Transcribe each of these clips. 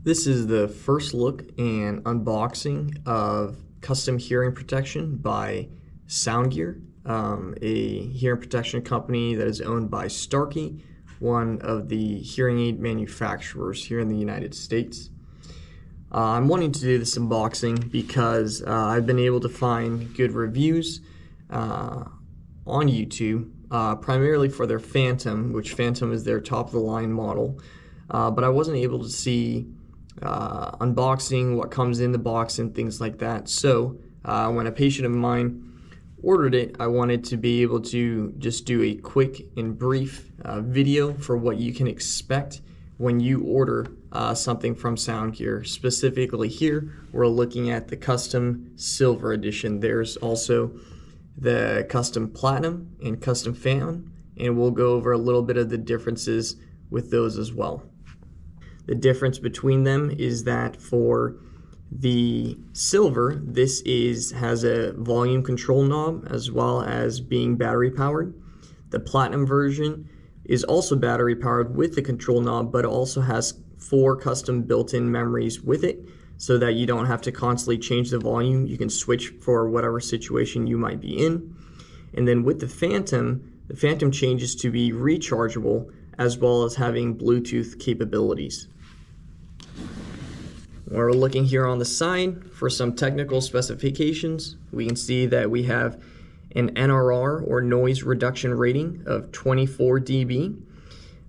This is the first look and unboxing of custom hearing protection by SoundGear, a hearing protection company that is owned by Starkey, one of the hearing aid manufacturers here in the United States. I'm wanting to do this unboxing because I've been able to find good reviews on YouTube, primarily for their Phantom, which Phantom is their top-of-the-line model, but I wasn't able to see unboxing, what comes in the box, and things like that. So when a patient of mine ordered it, I wanted to be able to just do a quick and brief video for what you can expect when you order something from SoundGear. Specifically here, we're looking at the custom silver edition. There's also the custom platinum and custom fan, and we'll go over a little bit of the differences with those as well. The difference between them is that for the silver, this has a volume control knob as well as being battery powered. The platinum version is also battery powered with the control knob, but it also has 4 custom built-in memories with it so that you don't have to constantly change the volume. You can switch for whatever situation you might be in. And then with the Phantom changes to be rechargeable as well as having Bluetooth capabilities. We're looking here on the side for some technical specifications. We can see that we have an NRR, or noise reduction rating, of 24 dB.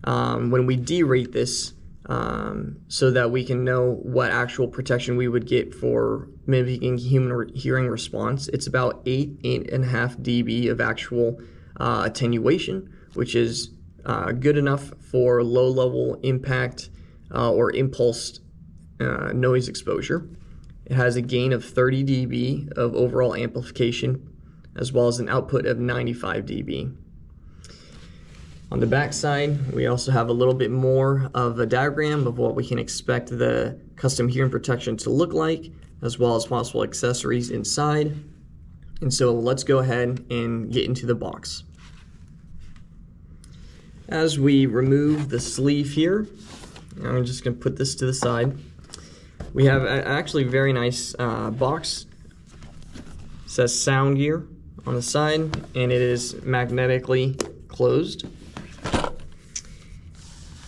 When we derate this, so that we can know what actual protection we would get for mimicking human hearing response, it's about 8.5 dB of actual attenuation, which is good enough for low-level impact or impulse noise exposure. It has a gain of 30 dB of overall amplification, as well as an output of 95 dB. On the back side, we also have a little bit more of a diagram of what we can expect the custom hearing protection to look like, as well as possible accessories inside. And so let's go ahead and get into the box. As we remove the sleeve here, I'm just going to put this to the side. We have actually very nice box. It says SoundGear on the side, and it is magnetically closed.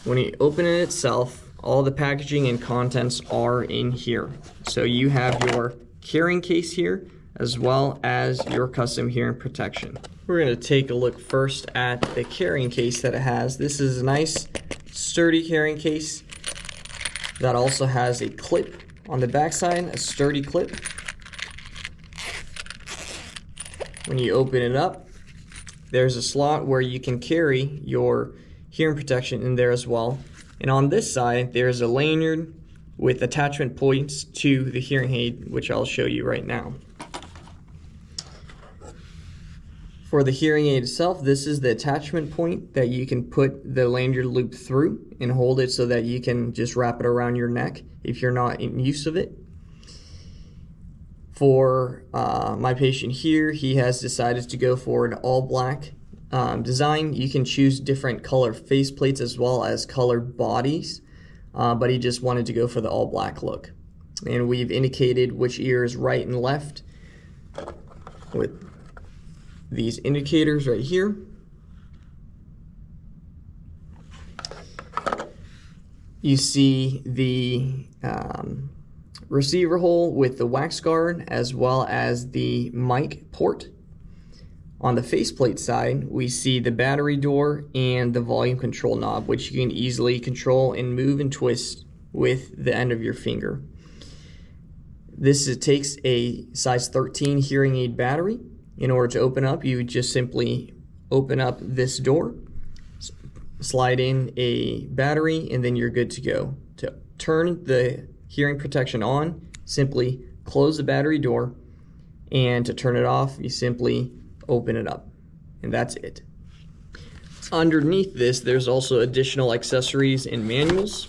When you open it itself, all the packaging and contents are in here. So you have your carrying case here, as well as your custom hearing protection. We're going to take a look first at the carrying case that it has. This is a nice, sturdy carrying case that also has a clip on the back side, a sturdy clip. When you open it up, there's a slot where you can carry your hearing protection in there as well. And on this side, there's a lanyard with attachment points to the hearing aid, which I'll show you right now. For the hearing aid itself, this is the attachment point that you can put the lanyard loop through and hold it so that you can just wrap it around your neck if you're not in use of it. For my patient here, he has decided to go for an all black design. You can choose different color faceplates as well as colored bodies, but he just wanted to go for the all black look. And we've indicated which ear is right and left with these indicators right here. You see the receiver hole with the wax guard as well as the mic port. On the faceplate side, we see the battery door and the volume control knob, which you can easily control and move and twist with the end of your finger. This takes a size 13 hearing aid battery. In order to open up, you would just simply open up this door, slide in a battery, and then you're good to go. To turn the hearing protection on, simply close the battery door, and to turn it off, you simply open it up, and that's it. Underneath this, there's also additional accessories and manuals.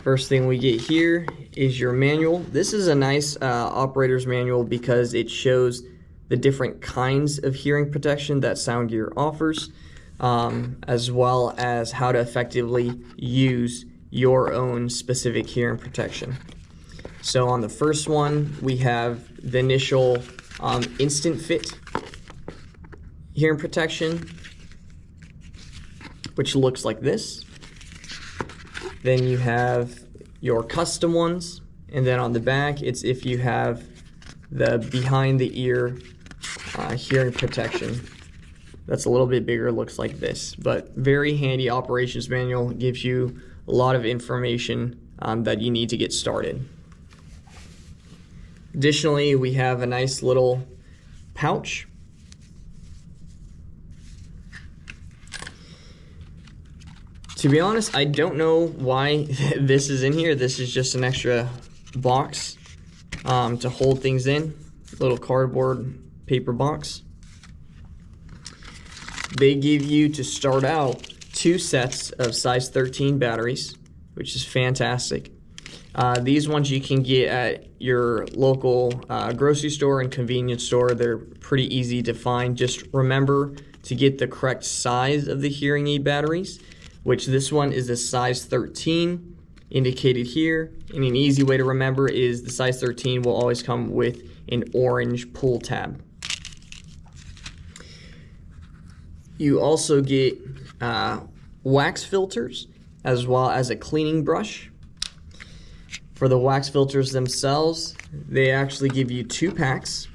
First thing we get here is your manual. This is a nice operator's manual because it shows the different kinds of hearing protection that SoundGear offers, as well as how to effectively use your own specific hearing protection. So on the first one, we have the initial instant fit hearing protection, which looks like this. Then you have your custom ones, and then on the back, it's if you have the behind the ear hearing protection. That's a little bit bigger, looks like this, but very handy operations manual. Gives you a lot of information that you need to get started. Additionally, we have a nice little pouch. To be honest, I don't know why this is in here. This is just an extra box to hold things in. Little cardboard paper box. They give you, to start out, 2 sets of size 13 batteries, which is fantastic. These ones you can get at your local grocery store and convenience store. They're pretty easy to find. Just remember to get the correct size of the hearing aid batteries, which this one is a size 13 indicated here. And an easy way to remember is the size 13 will always come with an orange pull tab. You also get wax filters as well as a cleaning brush. For the wax filters themselves, they actually give you 2 packs,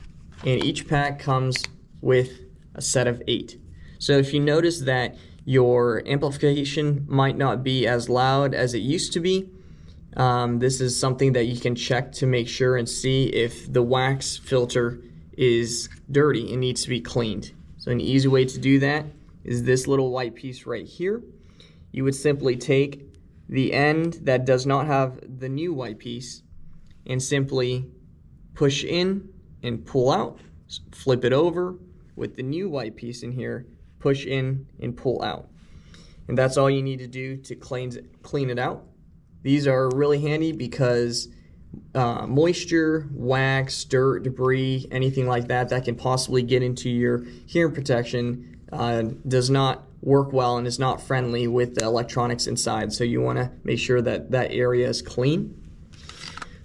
and each pack comes with a set of 8. So if you notice that your amplification might not be as loud as it used to be, this is something that you can check to make sure and see if the wax filter is dirty and needs to be cleaned. So an easy way to do that is this little white piece right here. You would simply take the end that does not have the new white piece and simply push in and pull out, flip it over with the new white piece in here, push in and pull out. And that's all you need to do to clean it out. These are really handy because moisture, wax, dirt, debris, anything like that that can possibly get into your hearing protection does not work well and is not friendly with the electronics inside. So you want to make sure that that area is clean.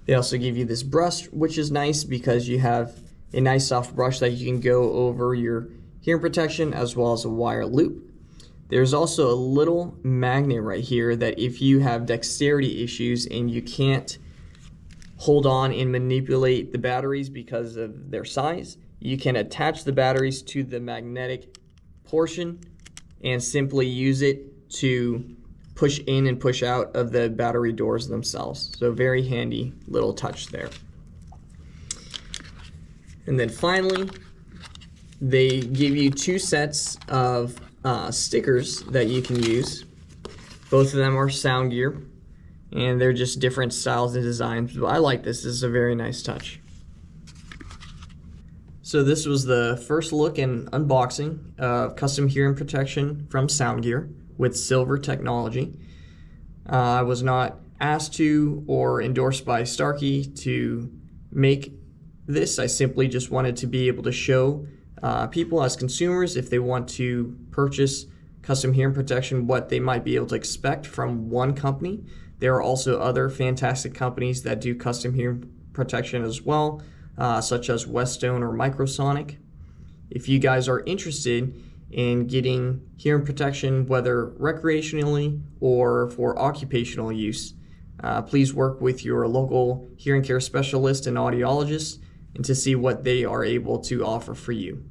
They also give you this brush, which is nice because you have a nice soft brush that you can go over your hearing protection as well as a wire loop. There's also a little magnet right here that if you have dexterity issues and you can't hold on and manipulate the batteries because of their size, you can attach the batteries to the magnetic portion and simply use it to push in and push out of the battery doors themselves. So very handy little touch there. And then finally, they give you 2 sets of stickers that you can use. Both of them are SoundGear, and they're just different styles and designs. But I like this. This is a very nice touch. So this was the first look and unboxing of custom hearing protection from SoundGear with silver technology. I was not asked to or endorsed by Starkey to make this. I simply just wanted to be able to show people as consumers, if they want to purchase custom hearing protection, what they might be able to expect from one company. There are also other fantastic companies that do custom hearing protection as well, such as Westone or Microsonic. If you guys are interested in getting hearing protection, whether recreationally or for occupational use, please work with your local hearing care specialist and audiologist and to see what they are able to offer for you.